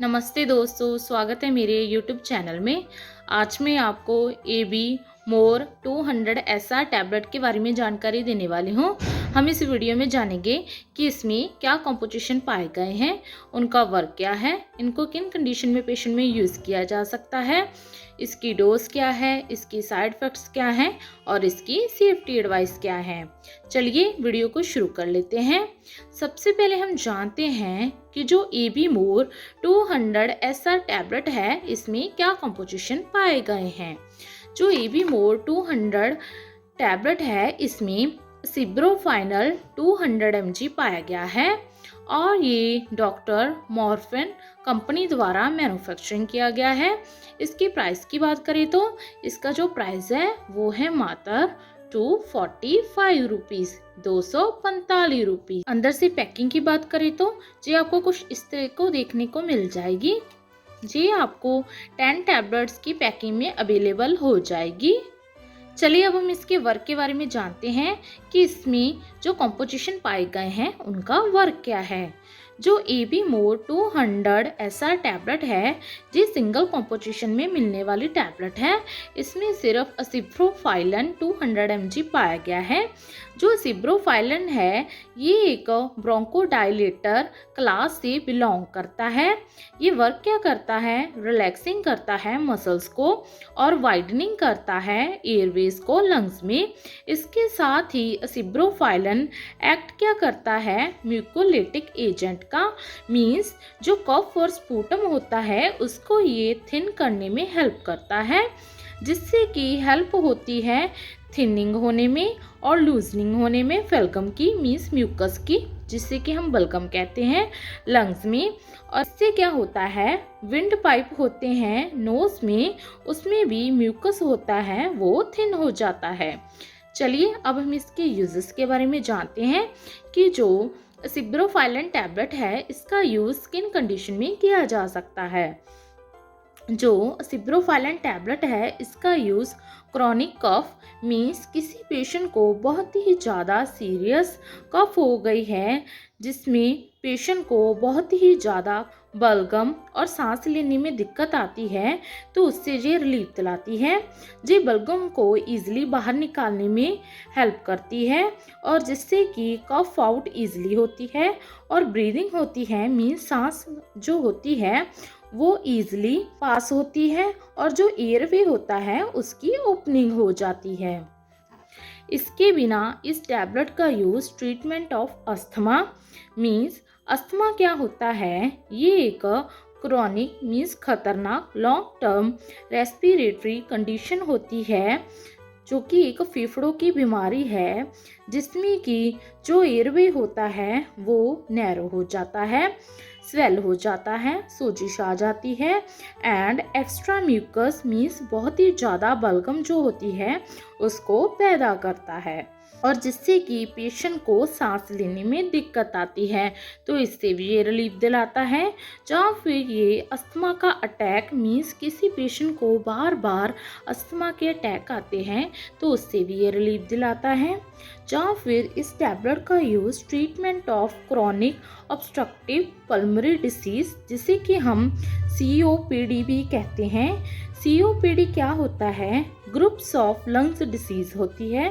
नमस्ते दोस्तों, स्वागत है मेरे YouTube चैनल में। आज मैं आपको AB मोर 200 SR टैबलेट के बारे में जानकारी देने वाली हूँ। हम इस वीडियो में जानेंगे कि इसमें क्या कॉम्पोजिशन पाए गए हैं, उनका वर्क क्या है, इनको किन कंडीशन में पेशेंट में यूज़ किया जा सकता है, इसकी डोज क्या है, इसकी साइड इफ़ेक्ट्स क्या हैं और इसकी सेफ्टी एडवाइस क्या है। चलिए वीडियो को शुरू कर लेते हैं। सबसे पहले हम जानते हैं कि जो AB मोर 200 SR टैबलेट है, इसमें क्या कॉम्पोजिशन पाए गए हैं। जो AB मोर 200 टैबलेट है, इसमें सिब्रोफाइनल 200 mg पाया गया है और ये डॉक्टर मॉर्फिन कंपनी द्वारा मैन्युफैक्चरिंग किया गया है। इसकी प्राइस की बात करें तो इसका जो प्राइस है वो है मात्र 245 रुपीज़, 245 रुपीज़। अंदर से पैकिंग की बात करें तो जी आपको कुछ इस तरह को देखने को मिल जाएगी। जी आपको 10 टैबलेट्स की पैकिंग में अवेलेबल हो जाएगी। चलिए अब हम इसके वर्क के बारे में जानते हैं कि इसमें जो कॉम्पोजिशन पाए गए हैं उनका वर्क क्या है। जो AB मोर 200 SR टैबलेट है, ये सिंगल कॉम्पोजिशन में मिलने वाली टैबलेट है। इसमें सिर्फ सिब्रोफाइलन 200 mg पाया गया है। जो सिब्रोफाइलन है ये एक ब्रोंकोडायलेटर क्लास से बिलोंग करता है। ये वर्क क्या करता है, रिलैक्सिंग करता है मसल्स को और वाइडनिंग करता है एयरवेज को लंग्स में। इसके साथ ही सिब्रोफाइलन एक्ट क्या करता है, म्यूकोलिटिक एजेंट का, मीन्स जो कफ और स्पूटम होता है उसको ये थिन करने में हेल्प करता है, जिससे कि हेल्प होती है थिनिंग होने में और लूजनिंग होने में फेल्गम की, मीन्स म्यूकस की, जिससे कि हम बलगम कहते हैं लंग्स में। और इससे क्या होता है, विंड पाइप होते हैं नोज में, उसमें भी म्यूकस होता है, वो थिन हो जाता है। चलिए अब हम इसके यूजेस के बारे में जानते हैं कि जो सिब्रोफाइलन टैबलेट है इसका यूज़ स्किन कंडीशन में किया जा सकता है। जो सिब्रोफाइलन टैबलेट है इसका यूज़ क्रॉनिक कफ, मीन्स किसी पेशेंट को बहुत ही ज़्यादा सीरियस कफ हो गई है, जिसमें पेशेंट को बहुत ही ज़्यादा बलगम और सांस लेने में दिक्कत आती है, तो उससे ये रिलीफ दिलाती है। ये बलगम को ईजिली बाहर निकालने में हेल्प करती है और जिससे कि कफ आउट ईजिली होती है और ब्रीदिंग होती है, मीन्स सांस जो होती है वो ईजिली पास होती है और जो एयरवे होता है उसकी ओपनिंग हो जाती है। इसके बिना इस टैबलेट का use treatment of asthma, means asthma क्या होता है, ये एक क्रॉनिक मीन्स खतरनाक लॉन्ग टर्म रेस्पिरेटरी कंडीशन होती है, जो कि एक फेफड़ों की बीमारी है, जिसमें कि जो एयरवे होता है वो नैरो हो जाता है, स्वेल हो जाता है, सोजिश आ जाती है एंड एक्स्ट्रा म्यूकस मीन्स बहुत ही ज़्यादा बलगम जो होती है उसको पैदा करता है और जिससे कि पेशेंट को सांस लेने में दिक्कत आती है, तो इससे भी ये रिलीफ दिलाता है। या फिर ये अस्थमा का अटैक, मीन्स किसी पेशेंट को बार बार अस्थमा के अटैक आते हैं, तो उससे भी ये रिलीफ दिलाता है। या फिर इस टैबलेट का use treatment of chronic obstructive pulmonary disease, जिसे कि हम COPD भी कहते हैं। COPD क्या होता है, ग्रुप्स ऑफ लंग्स डिसीज़ होती है,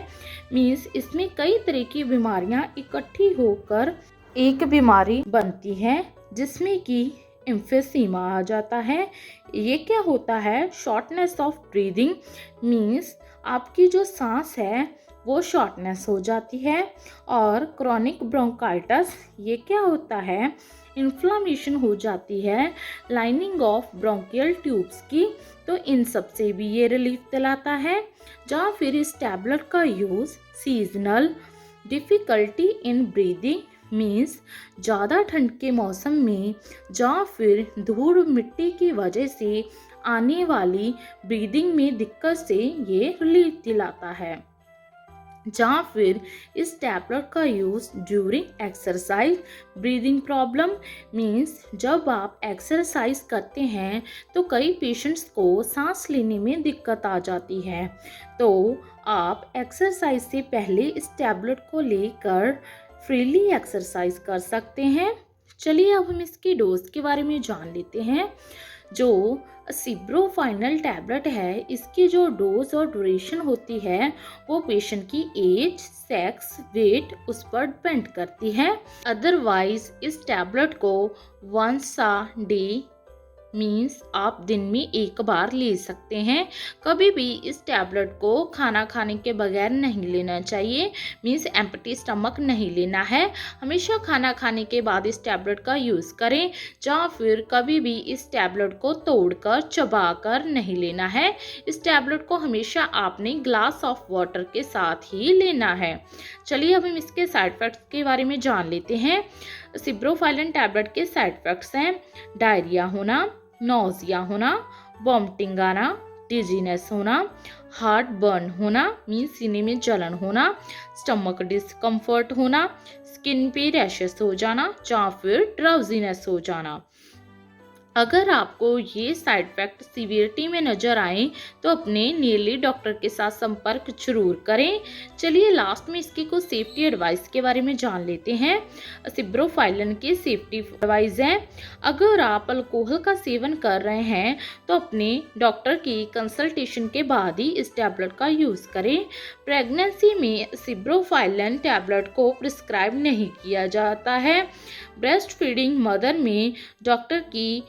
मीन्स इसमें कई तरह की बीमारियां इकट्ठी होकर एक बीमारी बनती है, जिसमें कि एम्फीसीमा आ जाता है। ये क्या होता है, शॉर्टनेस ऑफ ब्रीदिंग, मीन्स आपकी जो सांस है वो शॉर्टनेस हो जाती है। और क्रॉनिक ब्रोंकाइटिस, ये क्या होता है, इन्फ्लामेशन हो जाती है लाइनिंग ऑफ ब्रोंकियल ट्यूब्स की, तो इन सब से भी ये रिलीफ दिलाता है। या फिर इस टैबलेट का use seasonal difficulty in breathing, means ज़्यादा ठंड के मौसम में या फिर धूल मिट्टी की वजह से आने वाली ब्रीदिंग में दिक्कत से ये रिलीफ दिलाता है। या फिर इस टैबलेट का use during exercise breathing problem, means जब आप एक्सरसाइज करते हैं तो कई पेशेंट्स को सांस लेने में दिक्कत आ जाती है, तो आप एक्सरसाइज से पहले इस टैबलेट को लेकर फ्रीली एक्सरसाइज कर सकते हैं। चलिए अब हम इसकी डोज के बारे में जान लेते हैं। जो सिब्रोफाइनल टैबलेट है, इसकी जो डोज और ड्यूरेशन होती है वो पेशेंट की एज, सेक्स, वेट उस पर डिपेंड करती है। अदरवाइज इस टैबलेट को वंस अ डे मीन्स आप दिन में एक बार ले सकते हैं। कभी भी इस टैबलेट को खाना खाने के बगैर नहीं लेना चाहिए, मीन्स एम्प्टी स्टमक नहीं लेना है। हमेशा खाना खाने के बाद इस टैबलेट का यूज़ करें, या फिर कभी भी इस टैबलेट को तोड़कर चबाकर नहीं लेना है। इस टैबलेट को हमेशा आपने ग्लास ऑफ वाटर के साथ ही लेना है। चलिए अब हम इसके साइड इफ़ेक्ट्स के बारे में जान लेते हैं। सिब्रोफाइलिन टैबलेट के साइड इफ़ेक्ट्स हैं डायरिया होना, नोजिया होना, वॉमिटिंग आना, डिजीनेस होना, हार्ट बर्न होना मीन्स सीने में जलन होना, स्टमक डिस्कम्फर्ट होना, स्किन पे रैशेस हो जाना, या फिर ड्राउजीनेस हो जाना। अगर आपको ये साइड इफ़ेक्ट सीवियरिटी में नज़र आए तो अपने नियरली डॉक्टर के साथ संपर्क जरूर करें। चलिए लास्ट में इसकी कुछ सेफ्टी एडवाइस के बारे में जान लेते हैं। सिब्रोफाइलिन की सेफ्टी एडवाइस है, अगर आप अल्कोहल का सेवन कर रहे हैं तो अपने डॉक्टर की कंसल्टेशन के बाद ही इस टैबलेट का यूज़ करें। प्रेगनेंसी में सिब्रोफाइलिन टैबलेट को प्रिस्क्राइब नहीं किया जाता है। ब्रेस्ट फीडिंग मदर में डॉक्टर की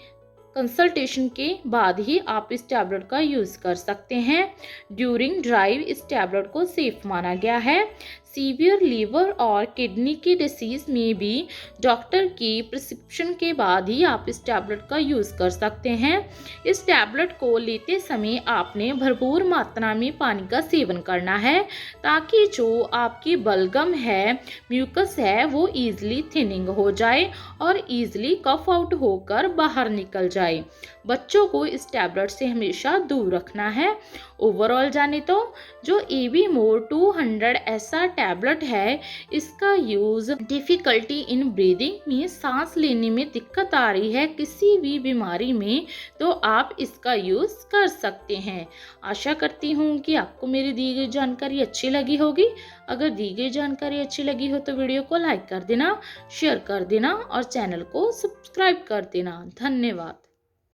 कंसल्टेशन के बाद ही आप इस टैबलेट का यूज़ कर सकते हैं। ड्यूरिंग ड्राइव इस टैबलेट को सेफ माना गया है। सीवियर लीवर और किडनी की डिसीज़ में भी डॉक्टर की प्रिस्क्रिप्शन के बाद ही आप इस टैबलेट का यूज़ कर सकते हैं। इस टैबलेट को लेते समय आपने भरपूर मात्रा में पानी का सेवन करना है, ताकि जो आपकी बलगम है, म्यूकस है, वो ईजिली थिनिंग हो जाए और ईजिली कफ आउट होकर बाहर निकल जाए। बच्चों को इस टैबलेट से हमेशा दूर रखना है। ओवरऑल जाने तो जो एबी मोर 200 ऐसा टैबलेट है, इसका यूज़ डिफ़िकल्टी इन ब्रीदिंग में सांस लेने में दिक्कत आ रही है किसी भी बीमारी में, तो आप इसका यूज़ कर सकते हैं। आशा करती हूँ कि आपको मेरी दी गई जानकारी अच्छी लगी होगी। अगर दी गई जानकारी अच्छी लगी हो तो वीडियो को लाइक कर देना, शेयर कर देना और चैनल को सब्सक्राइब कर देना। धन्यवाद।